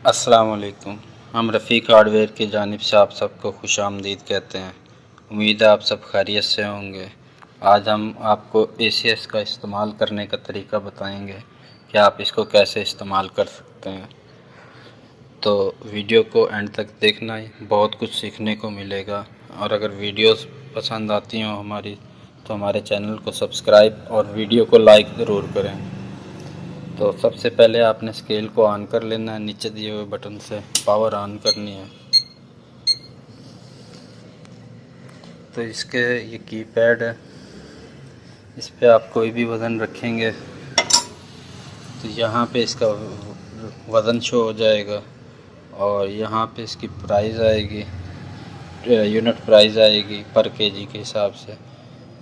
अस्सलाम वालेकुम। हम रफ़ीक हार्डवेयर की जानिब से आप सबको खुशामदीद कहते हैं। उम्मीद है आप सब खैरियत से होंगे। आज हम आपको ACS का इस्तेमाल करने का तरीका बताएंगे कि आप इसको कैसे इस्तेमाल कर सकते हैं। तो वीडियो को एंड तक देखना, ही बहुत कुछ सीखने को मिलेगा। और अगर वीडियोस पसंद आती हों हमारी, तो हमारे चैनल को सब्सक्राइब और वीडियो को लाइक ज़रूर करें। तो सबसे पहले आपने स्केल को ऑन कर लेना है, नीचे दिए हुए बटन से पावर ऑन करनी है। तो इसके ये कीपैड है, इस पे आप कोई भी वज़न रखेंगे तो यहाँ पे इसका वज़न शो हो जाएगा और यहाँ पे इसकी प्राइस आएगी, यूनिट प्राइस आएगी पर केजी के हिसाब से।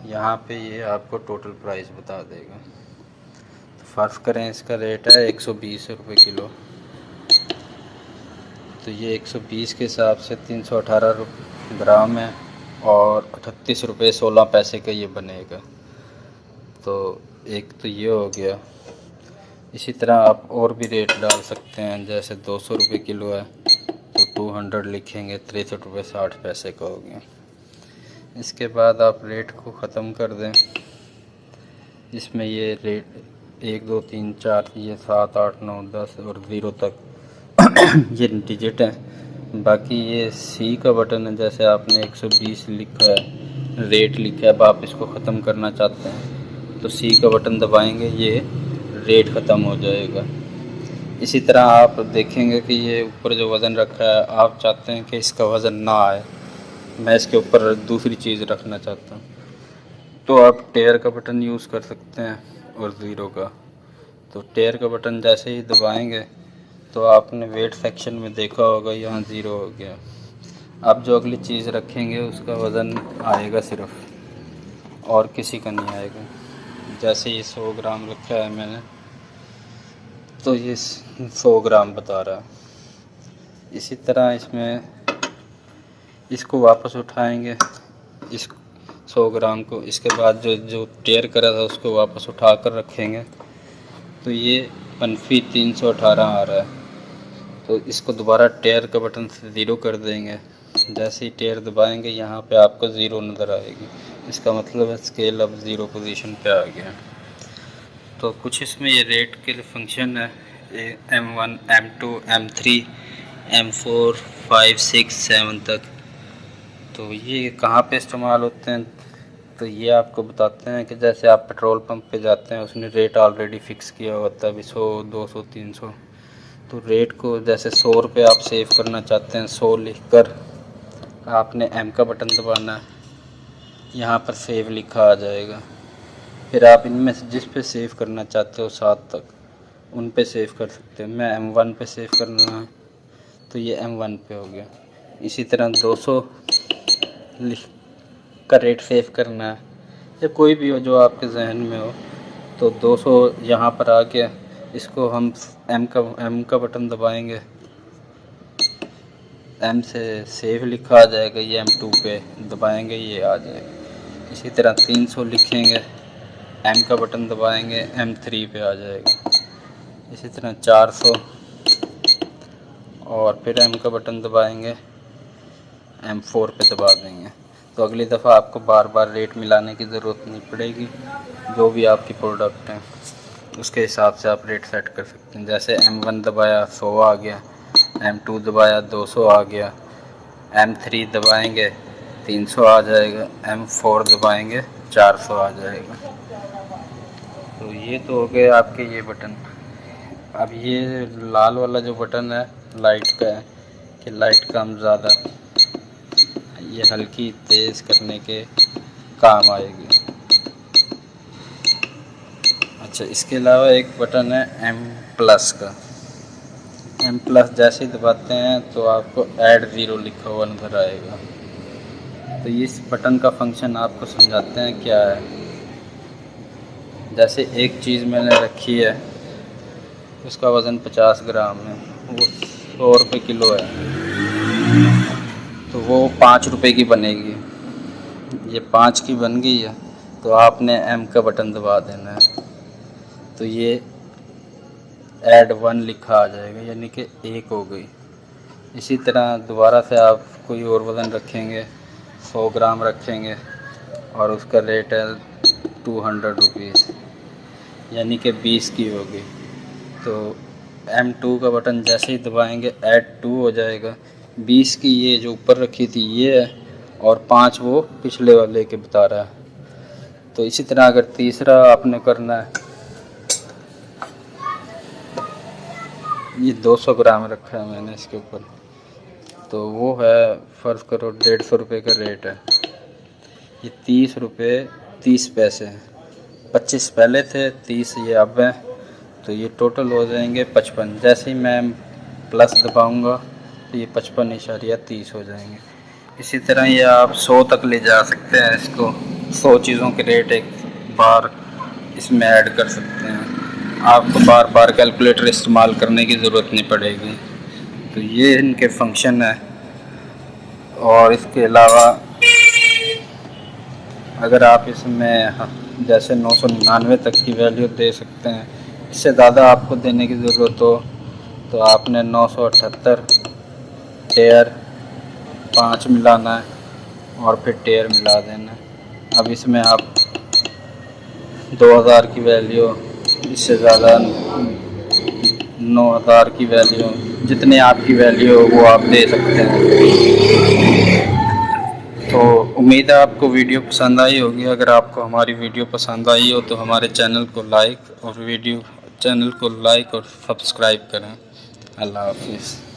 यहाँ पे ये आपको टोटल प्राइस बता देगा। तो फ़र्ज़ करें इसका रेट है 120 रुपये किलो, तो ये 120 के हिसाब से 318 ग्राम है और 38 रुपये 16 पैसे का ये बनेगा। तो एक तो ये हो गया। इसी तरह आप और भी रेट डाल सकते हैं, जैसे 200 रुपये किलो है तो 200 लिखेंगे, 63 रुपये 60 पैसे का हो गया। इसके बाद आप रेट को ख़त्म कर दें। इसमें ये रेट 1 2 3 4 ये 7 8 9 10 और 0 तक ये डिजिट है। बाकी ये सी का बटन है, जैसे आपने 120 लिखा है, रेट लिखा है, अब आप इसको ख़त्म करना चाहते हैं तो सी का बटन दबाएंगे, ये रेट ख़त्म हो जाएगा। इसी तरह आप देखेंगे कि ये ऊपर जो वज़न रखा है, आप चाहते हैं कि इसका वज़न ना आए, मैं इसके ऊपर दूसरी चीज़ रखना चाहता हूँ, तो आप टेयर का बटन यूज़ कर सकते हैं और ज़ीरो का। तो टेयर का बटन जैसे ही दबाएंगे तो आपने वेट सेक्शन में देखा होगा यहाँ 0 हो गया। अब जो अगली चीज़ रखेंगे उसका वज़न आएगा सिर्फ, और किसी का नहीं आएगा। जैसे ये 100 ग्राम रखा है मैंने, तो ये 100 ग्राम बता रहा है। इसी तरह इसमें इसको वापस उठाएंगे, इस 100 ग्राम को, इसके बाद जो टेयर करा था उसको वापस उठा कर रखेंगे तो ये -318 आ रहा है। तो इसको दोबारा टेयर का बटन से 0 कर देंगे। जैसे ही टेयर दबाएंगे यहाँ पे आपको 0 नज़र आएगी, इसका मतलब है स्केल अब 0 पोजीशन पे आ गया। तो कुछ इसमें ये रेट के फंक्शन है, M1 M2 M3 M4 5 6 7 तक। तो ये कहाँ पे इस्तेमाल होते हैं, तो ये आपको बताते हैं कि जैसे आप पेट्रोल पंप पे जाते हैं, उसने रेट ऑलरेडी फ़िक्स किया होता है, अभी 100 200 300। तो रेट को जैसे 100 रुपये आप सेव करना चाहते हैं, 100 लिखकर आपने M का बटन दबाना है, यहाँ पर सेव लिखा आ जाएगा। फिर आप इनमें से जिस पे सेव करना चाहते हो 7 तक, उन पे सेव कर सकते हैं। मैं M1 पे सेव करना है तो ये M1 पे हो गया। इसी तरह 200 लिख का रेट सेव करना है, या कोई भी हो जो आपके जहन में हो, तो 200 यहाँ पर आ गया। इसको हम M का बटन दबाएंगे, M से सेव लिखा आ जाएगा, ये M2 पे दबाएंगे, ये आ जाएगा। इसी तरह 300 लिखेंगे, M का बटन दबाएंगे, M3 पे आ जाएगा। इसी तरह 400 और फिर M का बटन दबाएंगे, M4 पे दबा देंगे। तो अगली दफ़ा आपको बार बार रेट मिलाने की ज़रूरत नहीं पड़ेगी। जो भी आपकी प्रोडक्ट हैं उसके हिसाब से आप रेट सेट कर सकते हैं। जैसे M1 दबाया 100 आ गया, M2 दबाया 200 आ गया, M3 दबाएंगे 300 आ जाएगा, M4 दबाएंगे 400 आ जाएगा। तो ये तो हो गए आपके ये बटन। अब ये लाल वाला जो बटन है लाइट का है, कि लाइट कम ज़्यादा, ये हल्की तेज़ करने के काम आएगी। अच्छा, इसके अलावा एक बटन है M+ का। M+ जैसे ही दबाते हैं तो आपको ऐड 0 लिखा हुआ नज़र आएगा। तो इस बटन का फंक्शन आपको समझाते हैं क्या है। जैसे एक चीज़ मैंने रखी है, उसका वज़न 50 ग्राम है, वो 100 रुपये किलो है, तो वो 5 रुपये की बनेगी। ये 5 की बन गई है तो आपने M का बटन दबा देना है, तो ये ऐड 1 लिखा आ जाएगा, यानी कि 1 हो गई। इसी तरह दोबारा से आप कोई और वज़न रखेंगे, 100 ग्राम रखेंगे और उसका रेट है 200 रुपीज़, यानी कि 20 की होगी। तो M2 का बटन जैसे ही दबाएंगे ऐड 2 हो जाएगा। 20 की ये जो ऊपर रखी थी ये है और 5 वो पिछले वाले के बता रहा है। तो इसी तरह अगर तीसरा आपने करना है, ये 200 ग्राम रखा है मैंने इसके ऊपर, तो वो है फ़र्ज़ करो 150 रुपये का रेट है, ये 30 रुपये 30 पैसे हैं। 25 पहले थे, 30 ये अब है, तो ये टोटल हो जाएंगे 55। जैसे ही मैं प्लस दबाऊंगा तो ये 55.30 हो जाएंगे। इसी तरह ये आप 100 तक ले जा सकते हैं इसको। 100 चीज़ों के रेट एक बार इसमें ऐड कर सकते हैं, आपको बार बार कैलकुलेटर इस्तेमाल करने की ज़रूरत नहीं पड़ेगी। तो ये इनके फंक्शन है। और इसके अलावा अगर आप इसमें जैसे 999 तक की वैल्यू दे सकते हैं, इससे ज़्यादा आपको देने की ज़रूरत हो तो आपने 978 टेयर 5 मिलाना है और फिर टेयर मिला देना है। अब इसमें आप 2000 की वैल्यू, इससे ज़्यादा 9000 की वैल्यू, जितने आपकी वैल्यू हो वो आप दे सकते हैं। तो उम्मीद है आपको वीडियो पसंद आई होगी। अगर आपको हमारी वीडियो पसंद आई हो तो हमारे चैनल को लाइक और सब्सक्राइब करें। अल्लाह हाफिज़।